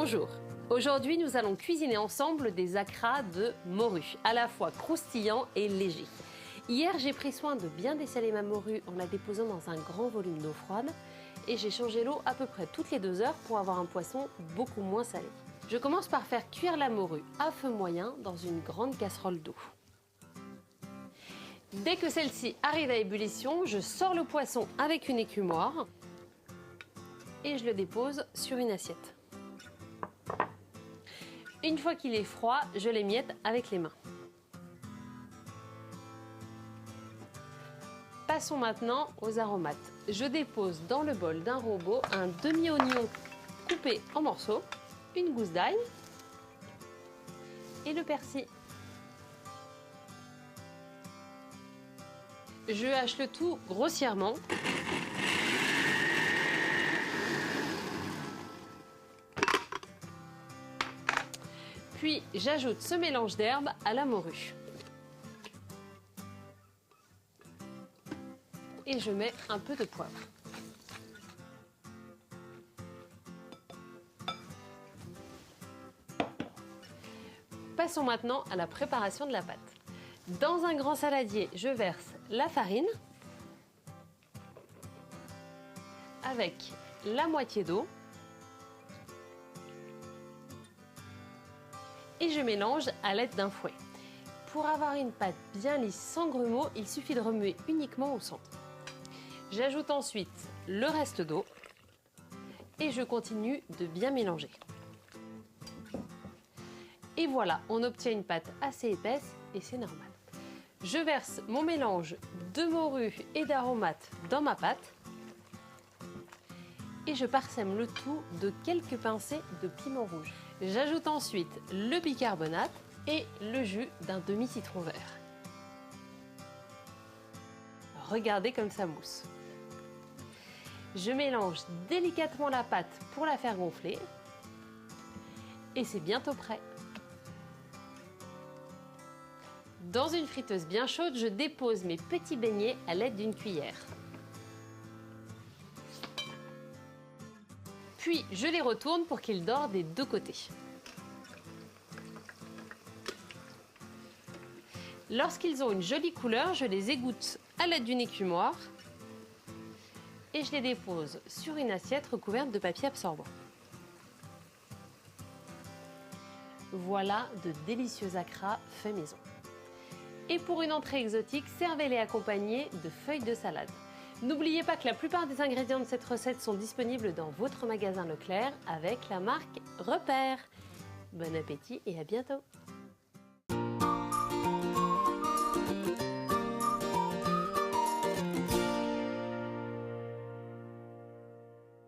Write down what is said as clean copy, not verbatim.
Bonjour, aujourd'hui nous allons cuisiner ensemble des acras de morue, à la fois croustillants et légers. Hier j'ai pris soin de bien dessaler ma morue en la déposant dans un grand volume d'eau froide et j'ai changé l'eau à peu près toutes les 2 heures pour avoir un poisson beaucoup moins salé. Je commence par faire cuire la morue à feu moyen dans une grande casserole d'eau. Dès que celle-ci arrive à ébullition, je sors le poisson avec une écumoire et je le dépose sur une assiette. Une fois qu'il est froid, je l'émiette avec les mains. Passons maintenant aux aromates. Je dépose dans le bol d'un robot un demi-oignon coupé en morceaux, une gousse d'ail et le persil. Je hache le tout grossièrement. Puis j'ajoute ce mélange d'herbes à la morue. Et je mets un peu de poivre. Passons maintenant à la préparation de la pâte. Dans un grand saladier, je verse la farine avec la moitié d'eau et je mélange à l'aide d'un fouet. Pour avoir une pâte bien lisse sans grumeaux, il suffit de remuer uniquement au centre. J'ajoute ensuite le reste d'eau et je continue de bien mélanger. Et voilà, on obtient une pâte assez épaisse et c'est normal. Je verse mon mélange de morue et d'aromates dans ma pâte et je parsème le tout de quelques pincées de piment rouge. J'ajoute ensuite le bicarbonate et le jus d'un demi-citron vert. Regardez comme ça mousse. Je mélange délicatement la pâte pour la faire gonfler et c'est bientôt prêt. Dans une friteuse bien chaude, je dépose mes petits beignets à l'aide d'une cuillère. Puis je les retourne pour qu'ils dorent des deux côtés. Lorsqu'ils ont une jolie couleur, je les égoutte à l'aide d'une écumoire et je les dépose sur une assiette recouverte de papier absorbant. Voilà de délicieux acras faits maison. Et pour une entrée exotique, servez-les accompagnés de feuilles de salade. N'oubliez pas que la plupart des ingrédients de cette recette sont disponibles dans votre magasin Leclerc avec la marque Repère. Bon appétit et à bientôt!